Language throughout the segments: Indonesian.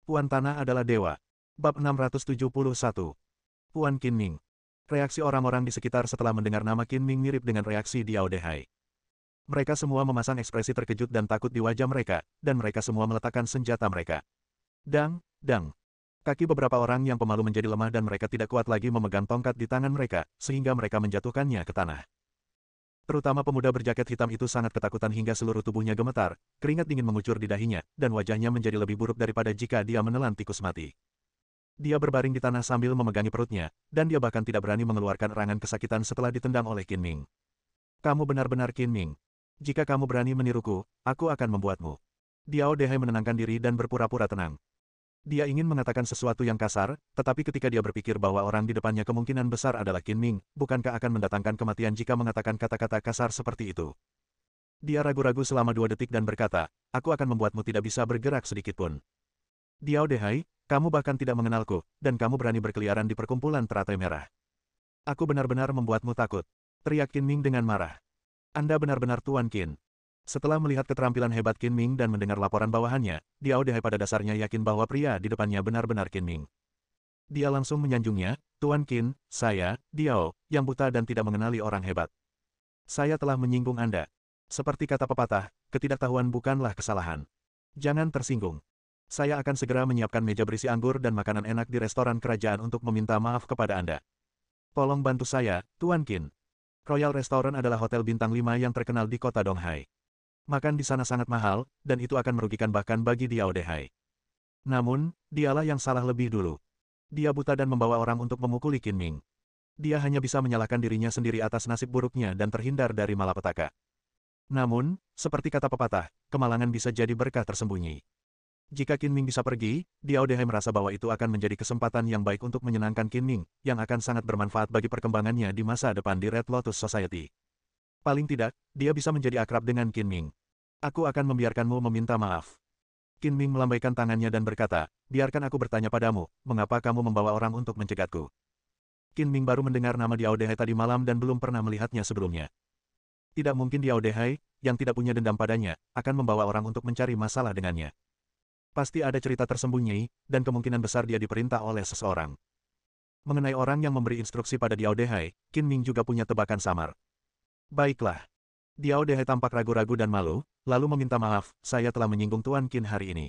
Puan Tanah adalah dewa. Bab 671. Puan Qinming. Reaksi orang-orang di sekitar setelah mendengar nama Qinming mirip dengan reaksi Diao Dehai. Mereka semua memasang ekspresi terkejut dan takut di wajah mereka, dan mereka semua meletakkan senjata mereka. Dang, dang. Kaki beberapa orang yang pemalu menjadi lemah dan mereka tidak kuat lagi memegang tongkat di tangan mereka, sehingga mereka menjatuhkannya ke tanah. Terutama pemuda berjaket hitam itu sangat ketakutan hingga seluruh tubuhnya gemetar, keringat dingin mengucur di dahinya, dan wajahnya menjadi lebih buruk daripada jika dia menelan tikus mati. Dia berbaring di tanah sambil memegangi perutnya, dan dia bahkan tidak berani mengeluarkan erangan kesakitan setelah ditendang oleh Qinming. Kamu benar-benar Qinming. Jika kamu berani meniruku, aku akan membuatmu. Diao Dehai menenangkan diri dan berpura-pura tenang. Dia ingin mengatakan sesuatu yang kasar, tetapi ketika dia berpikir bahwa orang di depannya kemungkinan besar adalah Qinming, bukankah akan mendatangkan kematian jika mengatakan kata-kata kasar seperti itu? Dia ragu-ragu selama 2 detik dan berkata, aku akan membuatmu tidak bisa bergerak sedikitpun. Diao Dehai, kamu bahkan tidak mengenalku, dan kamu berani berkeliaran di perkumpulan teratai merah. Aku benar-benar membuatmu takut. Teriak Qinming dengan marah. Anda benar-benar Tuan Qin. Setelah melihat keterampilan hebat Qinming dan mendengar laporan bawahannya, Diao Dehai pada dasarnya yakin bahwa pria di depannya benar-benar Qinming. Dia langsung menyanjungnya, Tuan Qin, saya, Diao, yang buta dan tidak mengenali orang hebat. Saya telah menyinggung Anda. Seperti kata pepatah, ketidaktahuan bukanlah kesalahan. Jangan tersinggung. Saya akan segera menyiapkan meja berisi anggur dan makanan enak di restoran kerajaan untuk meminta maaf kepada Anda. Tolong bantu saya, Tuan Qin. Royal Restaurant adalah hotel bintang 5 yang terkenal di kota Donghai. Makan di sana sangat mahal, dan itu akan merugikan bahkan bagi Diao Dehai. Namun, dialah yang salah lebih dulu. Dia buta dan membawa orang untuk memukuli Qinming. Dia hanya bisa menyalahkan dirinya sendiri atas nasib buruknya dan terhindar dari malapetaka. Namun, seperti kata pepatah, kemalangan bisa jadi berkah tersembunyi. Jika Qinming bisa pergi, Diao Dehai merasa bahwa itu akan menjadi kesempatan yang baik untuk menyenangkan Qinming, yang akan sangat bermanfaat bagi perkembangannya di masa depan di Red Lotus Society. Paling tidak, dia bisa menjadi akrab dengan Qinming. Aku akan membiarkanmu meminta maaf. Qinming melambaikan tangannya dan berkata, biarkan aku bertanya padamu, mengapa kamu membawa orang untuk mencegatku? Qinming baru mendengar nama Diao Dehai tadi malam dan belum pernah melihatnya sebelumnya. Tidak mungkin Diao Dehai, yang tidak punya dendam padanya, akan membawa orang untuk mencari masalah dengannya. Pasti ada cerita tersembunyi, dan kemungkinan besar dia diperintah oleh seseorang. Mengenai orang yang memberi instruksi pada Diao Dehai, Qinming juga punya tebakan samar. Baiklah. Diao Dehai tampak ragu-ragu dan malu, lalu meminta maaf, saya telah menyinggung Tuan Qin hari ini.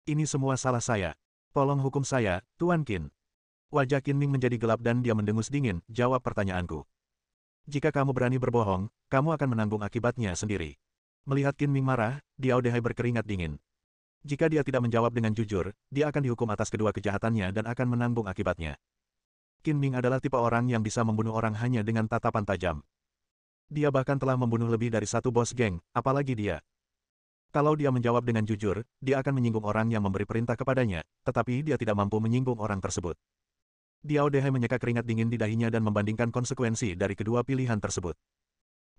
Ini semua salah saya. Tolong hukum saya, Tuan Qin. Wajah Qinming menjadi gelap dan dia mendengus dingin, jawab pertanyaanku. Jika kamu berani berbohong, kamu akan menanggung akibatnya sendiri. Melihat Qinming marah, Diao Dehai berkeringat dingin. Jika dia tidak menjawab dengan jujur, dia akan dihukum atas kedua kejahatannya dan akan menanggung akibatnya. Qinming adalah tipe orang yang bisa membunuh orang hanya dengan tatapan tajam. Dia bahkan telah membunuh lebih dari satu bos geng, apalagi dia. Kalau dia menjawab dengan jujur, dia akan menyinggung orang yang memberi perintah kepadanya, tetapi dia tidak mampu menyinggung orang tersebut. Diao Dehai menyeka keringat dingin di dahinya dan membandingkan konsekuensi dari kedua pilihan tersebut.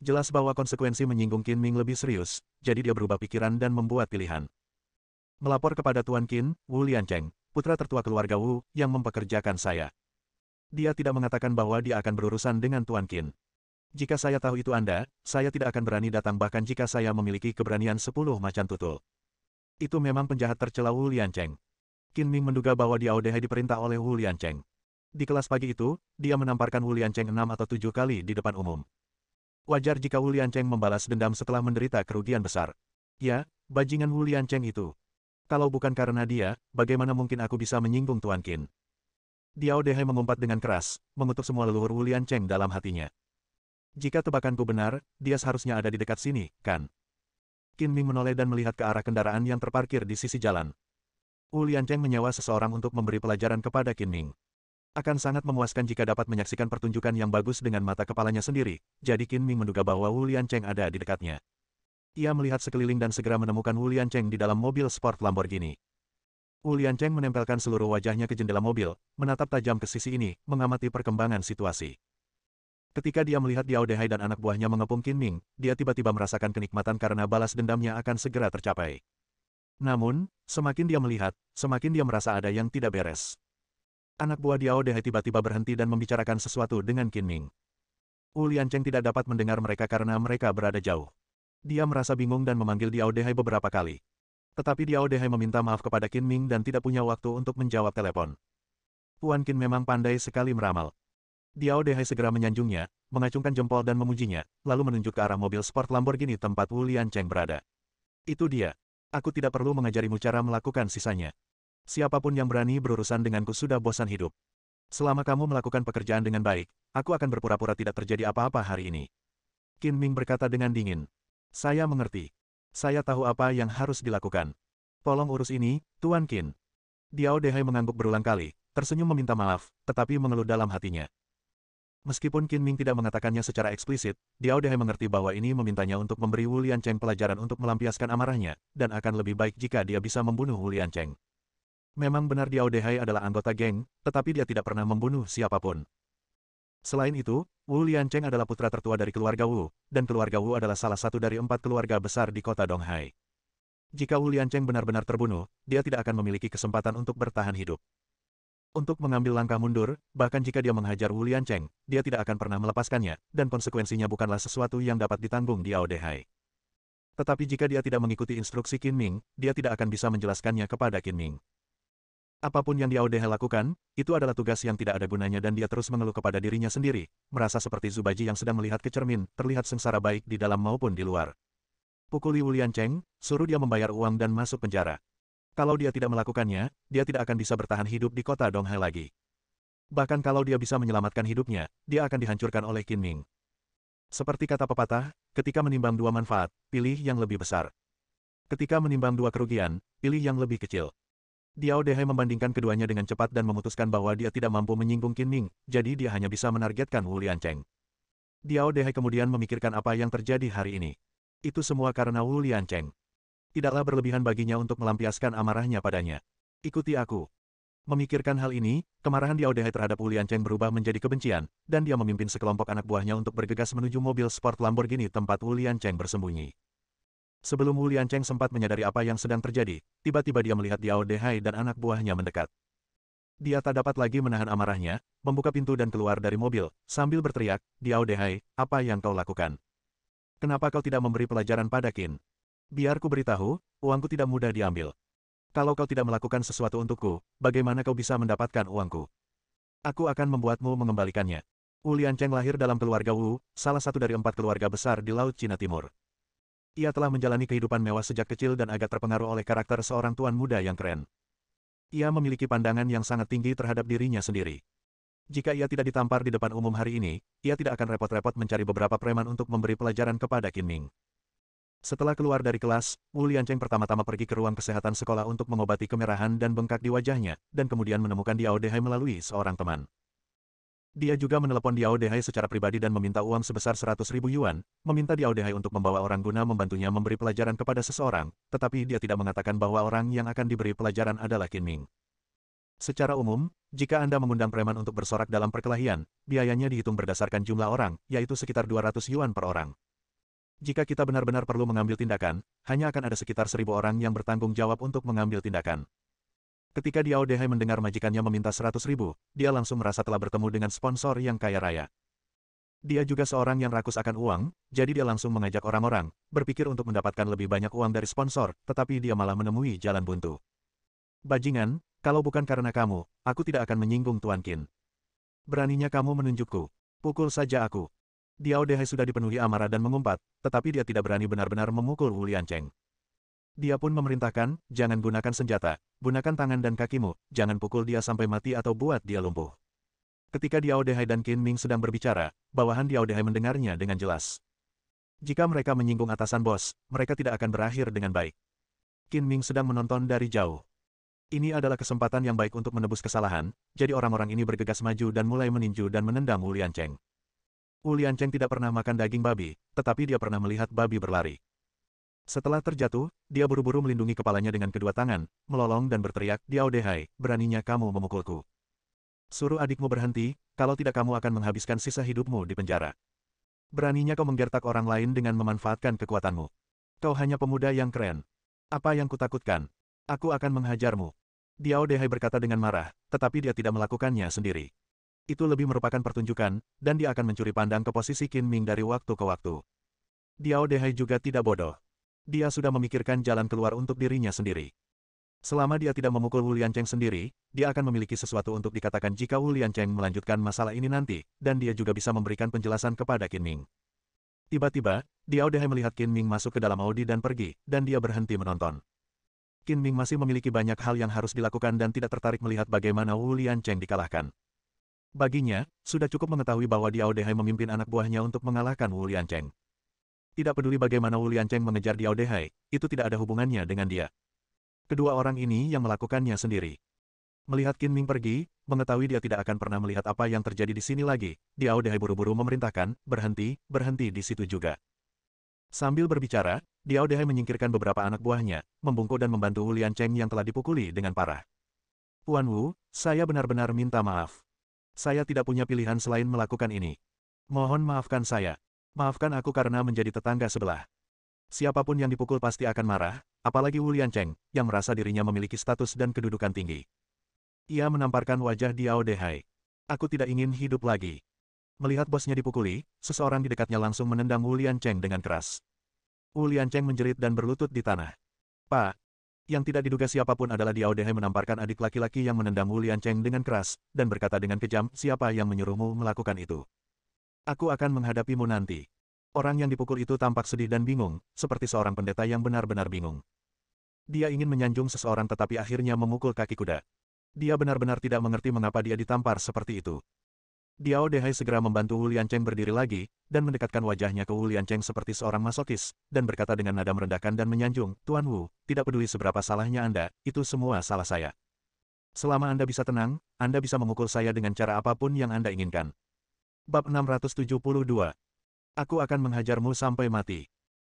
Jelas bahwa konsekuensi menyinggung Qinming lebih serius, jadi dia berubah pikiran dan membuat pilihan. Melapor kepada Tuan Qin, Wu Liancheng, putra tertua keluarga Wu, yang mempekerjakan saya. Dia tidak mengatakan bahwa dia akan berurusan dengan Tuan Qin. Jika saya tahu itu Anda, saya tidak akan berani datang bahkan jika saya memiliki keberanian 10 macan tutul. Itu memang penjahat tercela Wu Liancheng. Qinming menduga bahwa Diao Dehai diperintah oleh Wu Liancheng. Di kelas pagi itu, dia menamparkan Wu Liancheng 6 atau 7 kali di depan umum. Wajar jika Wu Liancheng membalas dendam setelah menderita kerugian besar. Ya, bajingan Wu Liancheng itu. Kalau bukan karena dia, bagaimana mungkin aku bisa menyinggung Tuan Qin? Diao Dehai mengumpat dengan keras, mengutuk semua leluhur Wu Liancheng dalam hatinya. Jika tebakanku benar, dia seharusnya ada di dekat sini, kan? Qinming menoleh dan melihat ke arah kendaraan yang terparkir di sisi jalan. Wu Liancheng menyewa seseorang untuk memberi pelajaran kepada Qinming. Akan sangat memuaskan jika dapat menyaksikan pertunjukan yang bagus dengan mata kepalanya sendiri, jadi Qinming menduga bahwa Wu Liancheng ada di dekatnya. Ia melihat sekeliling dan segera menemukan Wu Liancheng di dalam mobil sport Lamborghini. Wu Liancheng menempelkan seluruh wajahnya ke jendela mobil, menatap tajam ke sisi ini, mengamati perkembangan situasi. Ketika dia melihat Diao Dehai dan anak buahnya mengepung Qinming, dia tiba-tiba merasakan kenikmatan karena balas dendamnya akan segera tercapai. Namun, semakin dia melihat, semakin dia merasa ada yang tidak beres. Anak buah Diao Dehai tiba-tiba berhenti dan membicarakan sesuatu dengan Qinming. Wu Liancheng tidak dapat mendengar mereka karena mereka berada jauh. Dia merasa bingung dan memanggil Diao Dehai beberapa kali. Tetapi Diao Dehai meminta maaf kepada Qin Ming dan tidak punya waktu untuk menjawab telepon. Puan Qin memang pandai sekali meramal. Diao Dehai segera menyanjungnya, mengacungkan jempol dan memujinya, lalu menunjuk ke arah mobil sport Lamborghini tempat Wu Liancheng berada. Itu dia. Aku tidak perlu mengajarimu cara melakukan sisanya. Siapapun yang berani berurusan denganku sudah bosan hidup. Selama kamu melakukan pekerjaan dengan baik, aku akan berpura-pura tidak terjadi apa-apa hari ini. Qin Ming berkata dengan dingin. Saya mengerti. Saya tahu apa yang harus dilakukan. Tolong urus ini, Tuan Qin. Diao Dehai mengangguk berulang kali, tersenyum meminta maaf, tetapi mengeluh dalam hatinya. Meskipun Qin Ming tidak mengatakannya secara eksplisit, Diao Dehai mengerti bahwa ini memintanya untuk memberi Wu Liancheng pelajaran untuk melampiaskan amarahnya, dan akan lebih baik jika dia bisa membunuh Wu Liancheng. Memang benar Diao Dehai adalah anggota geng, tetapi dia tidak pernah membunuh siapapun. Selain itu, Wu Liancheng adalah putra tertua dari keluarga Wu, dan keluarga Wu adalah salah satu dari 4 keluarga besar di kota Donghai. Jika Wu Liancheng benar-benar terbunuh, dia tidak akan memiliki kesempatan untuk bertahan hidup. Untuk mengambil langkah mundur, bahkan jika dia menghajar Wu Liancheng, dia tidak akan pernah melepaskannya, dan konsekuensinya bukanlah sesuatu yang dapat ditanggung Diao Dehai. Tetapi jika dia tidak mengikuti instruksi Qin Ming, dia tidak akan bisa menjelaskannya kepada Qin Ming. Apapun yang Diao Dehai lakukan, itu adalah tugas yang tidak ada gunanya dan dia terus mengeluh kepada dirinya sendiri, merasa seperti Zubaji yang sedang melihat ke cermin, terlihat sengsara baik di dalam maupun di luar. Pukuli Wu Liancheng, suruh dia membayar uang dan masuk penjara. Kalau dia tidak melakukannya, dia tidak akan bisa bertahan hidup di kota Donghai lagi. Bahkan kalau dia bisa menyelamatkan hidupnya, dia akan dihancurkan oleh Qin Ming. Seperti kata pepatah, ketika menimbang 2 manfaat, pilih yang lebih besar. Ketika menimbang 2 kerugian, pilih yang lebih kecil. Diao Dehai membandingkan keduanya dengan cepat dan memutuskan bahwa dia tidak mampu menyinggung Qin Ming, jadi dia hanya bisa menargetkan Wu Liancheng. Diao Dehai kemudian memikirkan apa yang terjadi hari ini. Itu semua karena Wu Liancheng. Tidaklah berlebihan baginya untuk melampiaskan amarahnya padanya. Ikuti aku. Memikirkan hal ini, kemarahan Diao Dehai terhadap Wu Liancheng berubah menjadi kebencian, dan dia memimpin sekelompok anak buahnya untuk bergegas menuju mobil sport Lamborghini tempat Wu Liancheng bersembunyi. Sebelum Wu Liancheng sempat menyadari apa yang sedang terjadi, tiba-tiba dia melihat Diao Dehai dan anak buahnya mendekat. Dia tak dapat lagi menahan amarahnya, membuka pintu dan keluar dari mobil, sambil berteriak, Diao Dehai, apa yang kau lakukan? Kenapa kau tidak memberi pelajaran pada Qin? Biar ku beritahu, uangku tidak mudah diambil. Kalau kau tidak melakukan sesuatu untukku, bagaimana kau bisa mendapatkan uangku? Aku akan membuatmu mengembalikannya. Wu Liancheng lahir dalam keluarga Wu, salah satu dari 4 keluarga besar di Laut Cina Timur. Ia telah menjalani kehidupan mewah sejak kecil dan agak terpengaruh oleh karakter seorang tuan muda yang keren. Ia memiliki pandangan yang sangat tinggi terhadap dirinya sendiri. Jika ia tidak ditampar di depan umum hari ini, ia tidak akan repot-repot mencari beberapa preman untuk memberi pelajaran kepada Qin Ming. Setelah keluar dari kelas, Wu Liancheng pertama-tama pergi ke ruang kesehatan sekolah untuk mengobati kemerahan dan bengkak di wajahnya, dan kemudian menemukan Diao Dehai melalui seorang teman. Dia juga menelepon Diao Dehai secara pribadi dan meminta uang sebesar 100.000 yuan, meminta Diao Dehai untuk membawa orang guna membantunya memberi pelajaran kepada seseorang, tetapi dia tidak mengatakan bahwa orang yang akan diberi pelajaran adalah Qin Ming. Secara umum, jika Anda mengundang preman untuk bersorak dalam perkelahian, biayanya dihitung berdasarkan jumlah orang, yaitu sekitar 200 yuan per orang. Jika kita benar-benar perlu mengambil tindakan, hanya akan ada sekitar 1.000 orang yang bertanggung jawab untuk mengambil tindakan. Ketika Diao Dehai mendengar majikannya meminta 100.000, dia langsung merasa telah bertemu dengan sponsor yang kaya raya. Dia juga seorang yang rakus akan uang, jadi dia langsung mengajak orang-orang, berpikir untuk mendapatkan lebih banyak uang dari sponsor, tetapi dia malah menemui jalan buntu. Bajingan, kalau bukan karena kamu, aku tidak akan menyinggung Tuan Qin. Beraninya kamu menunjukku. Pukul saja aku. Diao Dehai sudah dipenuhi amarah dan mengumpat, tetapi dia tidak berani benar-benar memukul Wu Liancheng. Dia pun memerintahkan, jangan gunakan senjata, gunakan tangan dan kakimu, jangan pukul dia sampai mati atau buat dia lumpuh. Ketika Diao Dehai dan Qin Ming sedang berbicara, bawahan Diao Dehai mendengarnya dengan jelas. Jika mereka menyinggung atasan bos, mereka tidak akan berakhir dengan baik. Qin Ming sedang menonton dari jauh. Ini adalah kesempatan yang baik untuk menebus kesalahan, jadi orang-orang ini bergegas maju dan mulai meninju dan menendang Wu Liancheng. Wu Liancheng tidak pernah makan daging babi, tetapi dia pernah melihat babi berlari. Setelah terjatuh, dia buru-buru melindungi kepalanya dengan kedua tangan, melolong dan berteriak, Diao Dehai, beraninya kamu memukulku. Suruh adikmu berhenti, kalau tidak kamu akan menghabiskan sisa hidupmu di penjara. Beraninya kau menggertak orang lain dengan memanfaatkan kekuatanmu. Kau hanya pemuda yang keren. Apa yang kutakutkan? Aku akan menghajarmu. Diao Dehai berkata dengan marah, tetapi dia tidak melakukannya sendiri. Itu lebih merupakan pertunjukan, dan dia akan mencuri pandang ke posisi Qin Ming dari waktu ke waktu. Diao Dehai juga tidak bodoh. Dia sudah memikirkan jalan keluar untuk dirinya sendiri. Selama dia tidak memukul Wu Liancheng sendiri, dia akan memiliki sesuatu untuk dikatakan jika Wu Liancheng melanjutkan masalah ini nanti, dan dia juga bisa memberikan penjelasan kepada Qin Ming. Tiba-tiba, Diao Dehai melihat Qin Ming masuk ke dalam Audi dan pergi, dan dia berhenti menonton. Qin Ming masih memiliki banyak hal yang harus dilakukan dan tidak tertarik melihat bagaimana Wu Liancheng dikalahkan. Baginya, sudah cukup mengetahui bahwa Diao Dehai memimpin anak buahnya untuk mengalahkan Wu Liancheng. Tidak peduli bagaimana Wu Liancheng mengejar Diao Dehai, itu tidak ada hubungannya dengan dia. Kedua orang ini yang melakukannya sendiri. Melihat Qin Ming pergi, mengetahui dia tidak akan pernah melihat apa yang terjadi di sini lagi, Diao Dehai buru-buru memerintahkan, berhenti, berhenti di situ juga. Sambil berbicara, Diao Dehai menyingkirkan beberapa anak buahnya, membungkuk dan membantu Wu Liancheng yang telah dipukuli dengan parah. Tuan Wu, saya benar-benar minta maaf. Saya tidak punya pilihan selain melakukan ini. Mohon maafkan saya. Maafkan aku karena menjadi tetangga sebelah. Siapapun yang dipukul pasti akan marah, apalagi Wu Liancheng, yang merasa dirinya memiliki status dan kedudukan tinggi. Ia menamparkan wajah Diao Dehai. Aku tidak ingin hidup lagi. Melihat bosnya dipukuli, seseorang di dekatnya langsung menendang Wu Liancheng dengan keras. Wu Liancheng menjerit dan berlutut di tanah. Pak! Yang tidak diduga siapapun adalah Diao Dehai menamparkan adik laki-laki yang menendang Wu Liancheng dengan keras, dan berkata dengan kejam, siapa yang menyuruhmu melakukan itu? Aku akan menghadapimu nanti. Orang yang dipukul itu tampak sedih dan bingung, seperti seorang pendeta yang benar-benar bingung. Dia ingin menyanjung seseorang tetapi akhirnya memukul kaki kuda. Dia benar-benar tidak mengerti mengapa dia ditampar seperti itu. Diao Dehai segera membantu Wu Liancheng berdiri lagi, dan mendekatkan wajahnya ke Wu Liancheng seperti seorang masokis, dan berkata dengan nada merendahkan dan menyanjung, Tuan Wu, tidak peduli seberapa salahnya Anda, itu semua salah saya. Selama Anda bisa tenang, Anda bisa memukul saya dengan cara apapun yang Anda inginkan. Bab 672. Aku akan menghajarmu sampai mati.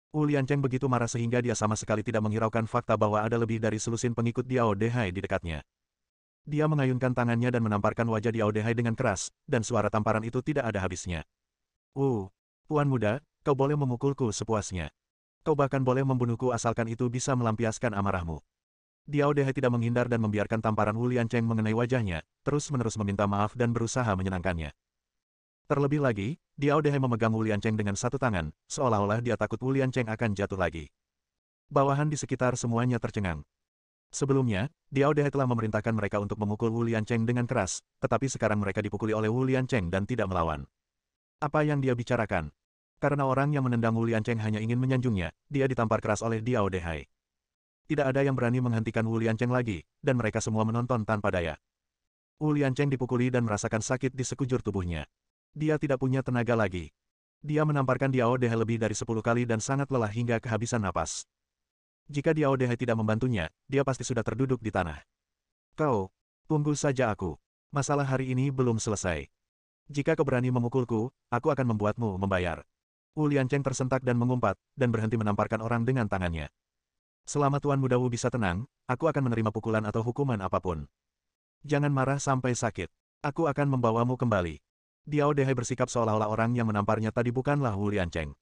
Wu Liancheng begitu marah sehingga dia sama sekali tidak menghiraukan fakta bahwa ada lebih dari selusin pengikut Diao Dehai di dekatnya. Dia mengayunkan tangannya dan menamparkan wajah Diao Dehai dengan keras, dan suara tamparan itu tidak ada habisnya. Tuan muda, kau boleh memukulku sepuasnya. Kau bahkan boleh membunuhku asalkan itu bisa melampiaskan amarahmu. Diao Dehai tidak menghindar dan membiarkan tamparan Wu Liancheng mengenai wajahnya, terus-menerus meminta maaf dan berusaha menyenangkannya. Terlebih lagi, Diao Dehai memegang Wu Liancheng dengan satu tangan, seolah-olah dia takut Wu Liancheng akan jatuh lagi. Bawahan di sekitar semuanya tercengang. Sebelumnya, Diao Dehai telah memerintahkan mereka untuk memukul Wu Liancheng dengan keras, tetapi sekarang mereka dipukuli oleh Wu Liancheng dan tidak melawan. Apa yang dia bicarakan? Karena orang yang menendang Wu Liancheng hanya ingin menyanjungnya, dia ditampar keras oleh Diao Dehai. Tidak ada yang berani menghentikan Wu Liancheng lagi, dan mereka semua menonton tanpa daya. Wu Liancheng dipukuli dan merasakan sakit di sekujur tubuhnya. Dia tidak punya tenaga lagi. Dia menamparkan Diao Dehai lebih dari 10 kali dan sangat lelah hingga kehabisan napas. Jika Diao Dehai tidak membantunya, dia pasti sudah terduduk di tanah. Kau, tunggu saja aku. Masalah hari ini belum selesai. Jika kau berani memukulku, aku akan membuatmu membayar. Wu Liancheng tersentak dan mengumpat, dan berhenti menamparkan orang dengan tangannya. Selama Tuan Muda Wu bisa tenang, aku akan menerima pukulan atau hukuman apapun. Jangan marah sampai sakit. Aku akan membawamu kembali. Diao Dehai bersikap seolah-olah orang yang menamparnya tadi bukanlah Wu Liancheng.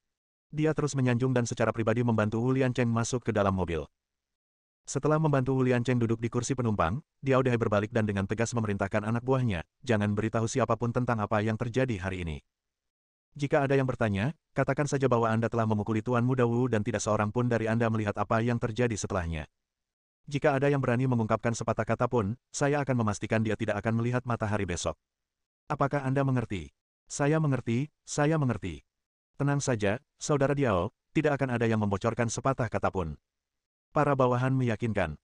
Dia terus menyanjung dan secara pribadi membantu Wu Liancheng masuk ke dalam mobil. Setelah membantu Wu Liancheng duduk di kursi penumpang, Diao Dehai berbalik dan dengan tegas memerintahkan anak buahnya, jangan beritahu siapapun tentang apa yang terjadi hari ini. Jika ada yang bertanya, katakan saja bahwa Anda telah memukuli Tuan Muda Wu dan tidak seorang pun dari Anda melihat apa yang terjadi setelahnya. Jika ada yang berani mengungkapkan sepatah kata pun, saya akan memastikan dia tidak akan melihat matahari besok. Apakah Anda mengerti? Saya mengerti, saya mengerti. Tenang saja, Saudara Diao, tidak akan ada yang membocorkan sepatah kata pun. Para bawahan meyakinkan.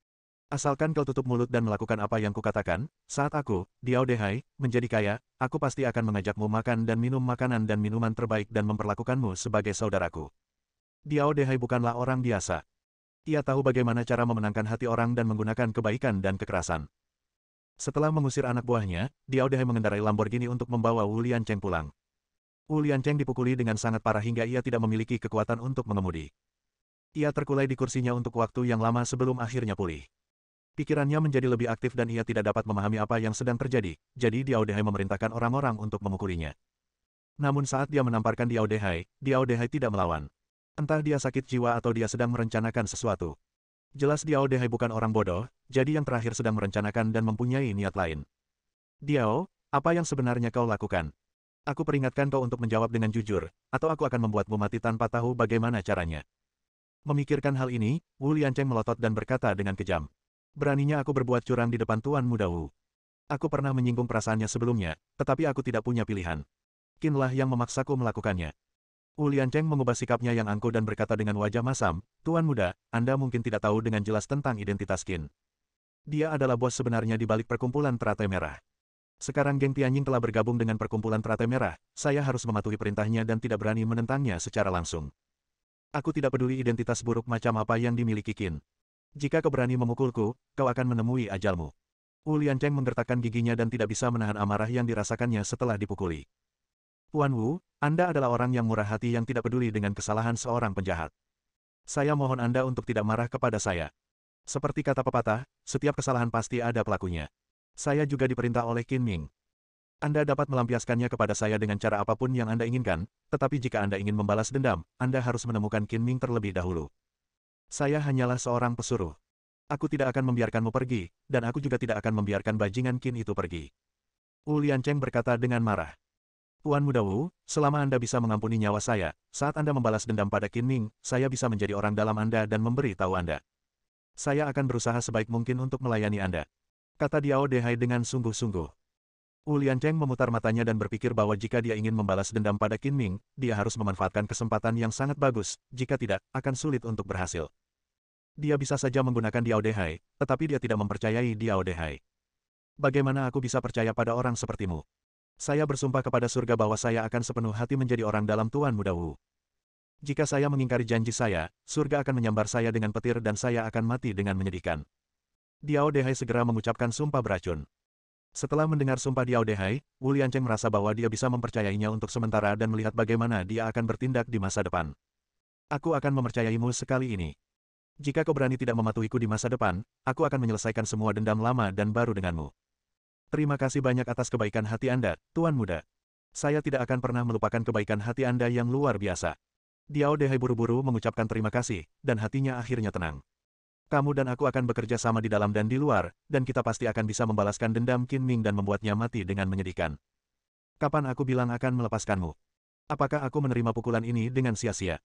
Asalkan kau tutup mulut dan melakukan apa yang kukatakan, saat aku, Diao Dehai, menjadi kaya, aku pasti akan mengajakmu makan dan minum makanan dan minuman terbaik dan memperlakukanmu sebagai saudaraku. Diao Dehai bukanlah orang biasa. Ia tahu bagaimana cara memenangkan hati orang dan menggunakan kebaikan dan kekerasan. Setelah mengusir anak buahnya, Diao Dehai mengendarai Lamborghini untuk membawa Wu Liancheng pulang. Wu Liancheng dipukuli dengan sangat parah hingga ia tidak memiliki kekuatan untuk mengemudi. Ia terkulai di kursinya untuk waktu yang lama sebelum akhirnya pulih. Pikirannya menjadi lebih aktif dan ia tidak dapat memahami apa yang sedang terjadi, jadi Diao Dehai memerintahkan orang-orang untuk memukulinya. Namun saat dia menamparkan Diao Dehai tidak melawan. Entah dia sakit jiwa atau dia sedang merencanakan sesuatu. Jelas Diao Dehai bukan orang bodoh, jadi yang terakhir sedang merencanakan dan mempunyai niat lain. Diao, apa yang sebenarnya kau lakukan? Aku peringatkan kau untuk menjawab dengan jujur, atau aku akan membuatmu mati tanpa tahu bagaimana caranya. Memikirkan hal ini, Wu Liancheng melotot dan berkata dengan kejam. Beraninya aku berbuat curang di depan Tuan Muda Wu. Aku pernah menyinggung perasaannya sebelumnya, tetapi aku tidak punya pilihan. Qinlah yang memaksaku melakukannya. Wu Liancheng mengubah sikapnya yang angkuh dan berkata dengan wajah masam, Tuan Muda, Anda mungkin tidak tahu dengan jelas tentang identitas Qin. Dia adalah bos sebenarnya di balik perkumpulan Teratai Merah. Sekarang geng Tianjing telah bergabung dengan perkumpulan Teratai Merah, saya harus mematuhi perintahnya dan tidak berani menentangnya secara langsung. Aku tidak peduli identitas buruk macam apa yang dimiliki Qin. Jika kau berani memukulku, kau akan menemui ajalmu. Wu Liancheng menggertakkan giginya dan tidak bisa menahan amarah yang dirasakannya setelah dipukuli. Tuan Wu, Anda adalah orang yang murah hati yang tidak peduli dengan kesalahan seorang penjahat. Saya mohon Anda untuk tidak marah kepada saya. Seperti kata pepatah, setiap kesalahan pasti ada pelakunya. Saya juga diperintah oleh Qin Ming. Anda dapat melampiaskannya kepada saya dengan cara apapun yang Anda inginkan, tetapi jika Anda ingin membalas dendam, Anda harus menemukan Qin Ming terlebih dahulu. Saya hanyalah seorang pesuruh. Aku tidak akan membiarkanmu pergi, dan aku juga tidak akan membiarkan bajingan Qin itu pergi. Wu Liancheng berkata dengan marah. Tuan Muda Wu, selama Anda bisa mengampuni nyawa saya, saat Anda membalas dendam pada Qin Ming, saya bisa menjadi orang dalam Anda dan memberi tahu Anda. Saya akan berusaha sebaik mungkin untuk melayani Anda. Kata Diao Dehai dengan sungguh-sungguh. Wu Liancheng memutar matanya dan berpikir bahwa jika dia ingin membalas dendam pada Qin Ming, dia harus memanfaatkan kesempatan yang sangat bagus, jika tidak, akan sulit untuk berhasil. Dia bisa saja menggunakan Diao Dehai, tetapi dia tidak mempercayai Diao Dehai. Bagaimana aku bisa percaya pada orang sepertimu? Saya bersumpah kepada surga bahwa saya akan sepenuh hati menjadi orang dalam Tuan Muda Wu. Jika saya mengingkari janji saya, surga akan menyambar saya dengan petir dan saya akan mati dengan menyedihkan. Diao Dehai segera mengucapkan sumpah beracun. Setelah mendengar sumpah Diao Dehai, Wu Liancheng merasa bahwa dia bisa mempercayainya untuk sementara dan melihat bagaimana dia akan bertindak di masa depan. Aku akan mempercayaimu sekali ini. Jika kau berani tidak mematuhiku di masa depan, aku akan menyelesaikan semua dendam lama dan baru denganmu. Terima kasih banyak atas kebaikan hati Anda, Tuan Muda. Saya tidak akan pernah melupakan kebaikan hati Anda yang luar biasa. Diao Dehai buru-buru mengucapkan terima kasih, dan hatinya akhirnya tenang. Kamu dan aku akan bekerja sama di dalam dan di luar, dan kita pasti akan bisa membalaskan dendam Qin Ming dan membuatnya mati dengan menyedihkan. Kapan aku bilang akan melepaskanmu? Apakah aku menerima pukulan ini dengan sia-sia?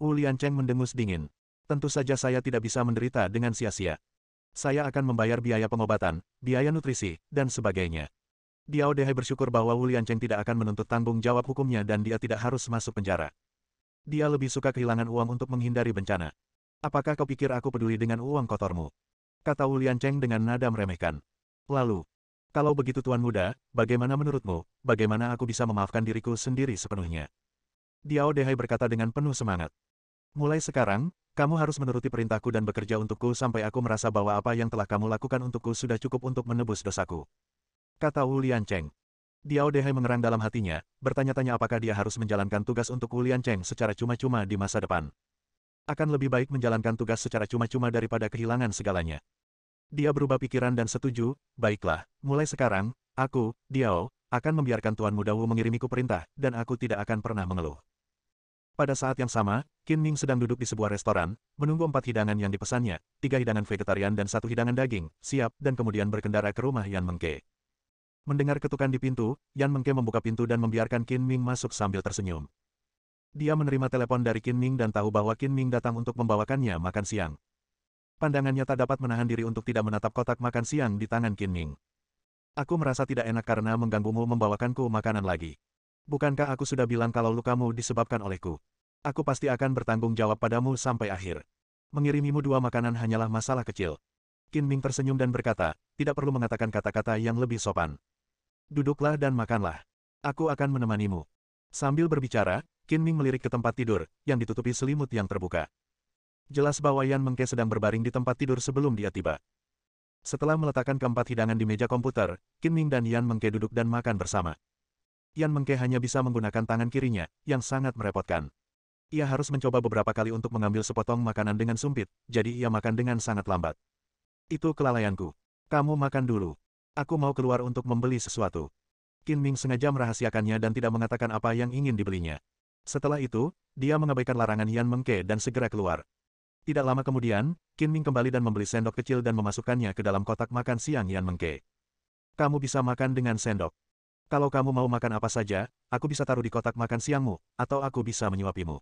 Wu Liancheng mendengus dingin. Tentu saja saya tidak bisa menderita dengan sia-sia. Saya akan membayar biaya pengobatan, biaya nutrisi, dan sebagainya. Diao Dehai bersyukur bahwa Wu Liancheng tidak akan menuntut tanggung jawab hukumnya dan dia tidak harus masuk penjara. Dia lebih suka kehilangan uang untuk menghindari bencana. Apakah kau pikir aku peduli dengan uang kotormu? Kata Wu Liancheng dengan nada meremehkan. Lalu, kalau begitu Tuan Muda, bagaimana menurutmu, bagaimana aku bisa memaafkan diriku sendiri sepenuhnya? Diao Dehai berkata dengan penuh semangat. Mulai sekarang, kamu harus menuruti perintahku dan bekerja untukku sampai aku merasa bahwa apa yang telah kamu lakukan untukku sudah cukup untuk menebus dosaku. Kata Wu Liancheng. Diao Dehai mengerang dalam hatinya, bertanya-tanya apakah dia harus menjalankan tugas untuk Wu Liancheng secara cuma-cuma di masa depan. Akan lebih baik menjalankan tugas secara cuma-cuma daripada kehilangan segalanya. Dia berubah pikiran dan setuju, baiklah, mulai sekarang, aku, Diao, akan membiarkan Tuan Muda Wu mengirimiku perintah, dan aku tidak akan pernah mengeluh. Pada saat yang sama, Qin Ming sedang duduk di sebuah restoran, menunggu 4 hidangan yang dipesannya, 3 hidangan vegetarian dan 1 hidangan daging, siap, dan kemudian berkendara ke rumah Yan Mengke. Mendengar ketukan di pintu, Yan Mengke membuka pintu dan membiarkan Qin Ming masuk sambil tersenyum. Dia menerima telepon dari Qin Ming dan tahu bahwa Qin Ming datang untuk membawakannya makan siang. Pandangannya tak dapat menahan diri untuk tidak menatap kotak makan siang di tangan Qin Ming. Aku merasa tidak enak karena mengganggumu membawakanku makanan lagi. Bukankah aku sudah bilang kalau lukamu disebabkan olehku? Aku pasti akan bertanggung jawab padamu sampai akhir. Mengirimimu 2 makanan hanyalah masalah kecil. Qin Ming tersenyum dan berkata, tidak perlu mengatakan kata-kata yang lebih sopan. Duduklah dan makanlah. Aku akan menemanimu. Sambil berbicara, Qin Ming melirik ke tempat tidur, yang ditutupi selimut yang terbuka. Jelas bahwa Yan Mengke sedang berbaring di tempat tidur sebelum dia tiba. Setelah meletakkan keempat hidangan di meja komputer, Qin Ming dan Yan Mengke duduk dan makan bersama. Yan Mengke hanya bisa menggunakan tangan kirinya, yang sangat merepotkan. Ia harus mencoba beberapa kali untuk mengambil sepotong makanan dengan sumpit, jadi ia makan dengan sangat lambat. Itu kelalaianku. Kamu makan dulu. Aku mau keluar untuk membeli sesuatu. Qin Ming sengaja merahasiakannya dan tidak mengatakan apa yang ingin dibelinya. Setelah itu, dia mengabaikan larangan Yan Mengke dan segera keluar. Tidak lama kemudian, Qin Ming kembali dan membeli sendok kecil dan memasukkannya ke dalam kotak makan siang Yan Mengke. Kamu bisa makan dengan sendok. Kalau kamu mau makan apa saja, aku bisa taruh di kotak makan siangmu, atau aku bisa menyuapimu.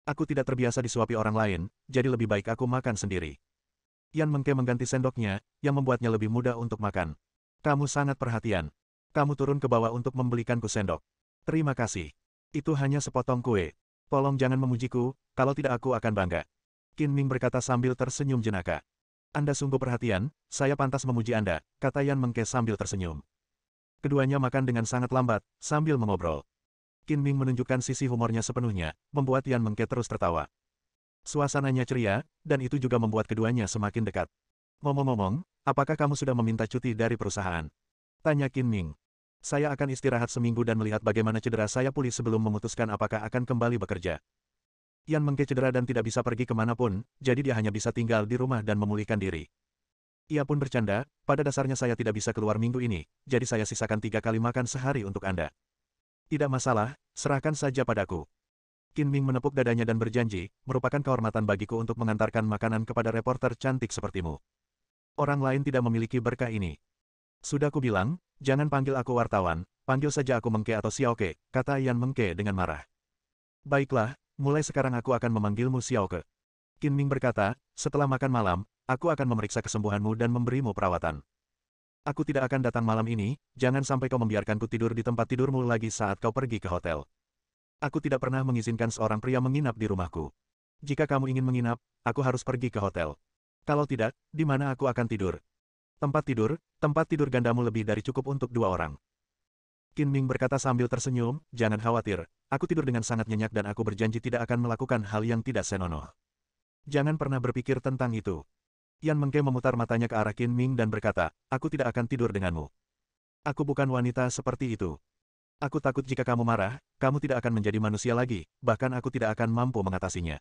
Aku tidak terbiasa disuapi orang lain, jadi lebih baik aku makan sendiri. Yan Mengke mengganti sendoknya, yang membuatnya lebih mudah untuk makan. Kamu sangat perhatian. Kamu turun ke bawah untuk membelikanku sendok. Terima kasih. Itu hanya sepotong kue. Tolong jangan memujiku, kalau tidak aku akan bangga. Qin Ming berkata sambil tersenyum jenaka. Anda sungguh perhatian, saya pantas memuji Anda, kata Yan Mengke sambil tersenyum. Keduanya makan dengan sangat lambat, sambil mengobrol. Qin Ming menunjukkan sisi humornya sepenuhnya, membuat Yan Mengke terus tertawa. Suasananya ceria, dan itu juga membuat keduanya semakin dekat. Ngomong-ngomong, apakah kamu sudah meminta cuti dari perusahaan? Tanya Qin Ming. Saya akan istirahat seminggu dan melihat bagaimana cedera saya pulih sebelum memutuskan apakah akan kembali bekerja. Yan Mengke cedera dan tidak bisa pergi kemanapun, jadi dia hanya bisa tinggal di rumah dan memulihkan diri. Ia pun bercanda, pada dasarnya saya tidak bisa keluar minggu ini, jadi saya sisakan 3 kali makan sehari untuk Anda. Tidak masalah, serahkan saja padaku. Qin Ming menepuk dadanya dan berjanji, merupakan kehormatan bagiku untuk mengantarkan makanan kepada reporter cantik sepertimu. Orang lain tidak memiliki berkah ini. Sudah kubilang, jangan panggil aku wartawan, panggil saja aku Mengke atau Xiaoke, kata Yan Mengke dengan marah. Baiklah, mulai sekarang aku akan memanggilmu Xiaoke. Qin Ming berkata, setelah makan malam, aku akan memeriksa kesembuhanmu dan memberimu perawatan. Aku tidak akan datang malam ini, jangan sampai kau membiarkanku tidur di tempat tidurmu lagi saat kau pergi ke hotel. Aku tidak pernah mengizinkan seorang pria menginap di rumahku. Jika kamu ingin menginap, aku harus pergi ke hotel. Kalau tidak, di mana aku akan tidur? Tempat tidur gandamu lebih dari cukup untuk 2 orang. Qin Ming berkata sambil tersenyum, jangan khawatir, aku tidur dengan sangat nyenyak dan aku berjanji tidak akan melakukan hal yang tidak senonoh. Jangan pernah berpikir tentang itu. Yan Mengke memutar matanya ke arah Qin Ming dan berkata, aku tidak akan tidur denganmu. Aku bukan wanita seperti itu. Aku takut jika kamu marah, kamu tidak akan menjadi manusia lagi, bahkan aku tidak akan mampu mengatasinya.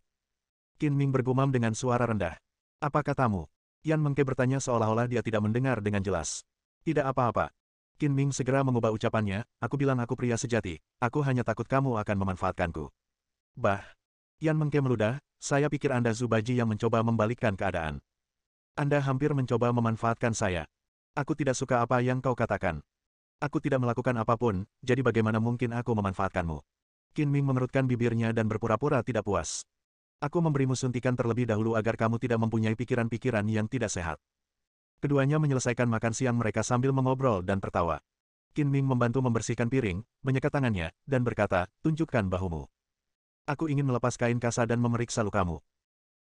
Qin Ming bergumam dengan suara rendah. Apa katamu? Yan Mengke bertanya seolah-olah dia tidak mendengar dengan jelas. Tidak apa-apa. Qin Ming segera mengubah ucapannya, aku bilang aku pria sejati, aku hanya takut kamu akan memanfaatkanku. Bah. Yan Mengke meludah, saya pikir Anda Zubaji yang mencoba membalikkan keadaan. Anda hampir mencoba memanfaatkan saya. Aku tidak suka apa yang kau katakan. Aku tidak melakukan apapun, jadi bagaimana mungkin aku memanfaatkanmu? Qin Ming mengerutkan bibirnya dan berpura-pura tidak puas. Aku memberimu suntikan terlebih dahulu agar kamu tidak mempunyai pikiran-pikiran yang tidak sehat. Keduanya menyelesaikan makan siang mereka sambil mengobrol dan tertawa. Qin Ming membantu membersihkan piring, menyekat tangannya, dan berkata, tunjukkan bahumu. Aku ingin melepas kain kasa dan memeriksa lukamu.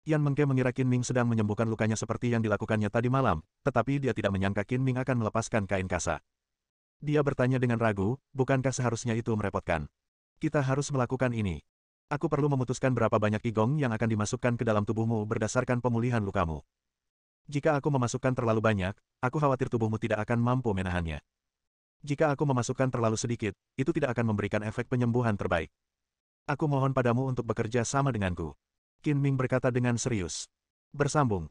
Yan Mengke mengira Qin Ming sedang menyembuhkan lukanya seperti yang dilakukannya tadi malam, tetapi dia tidak menyangka Qin Ming akan melepaskan kain kasa. Dia bertanya dengan ragu, bukankah seharusnya itu merepotkan? Kita harus melakukan ini. Aku perlu memutuskan berapa banyak qigong yang akan dimasukkan ke dalam tubuhmu berdasarkan pemulihan lukamu. Jika aku memasukkan terlalu banyak, aku khawatir tubuhmu tidak akan mampu menahannya. Jika aku memasukkan terlalu sedikit, itu tidak akan memberikan efek penyembuhan terbaik. Aku mohon padamu untuk bekerja sama denganku. Qin Ming berkata dengan serius. Bersambung.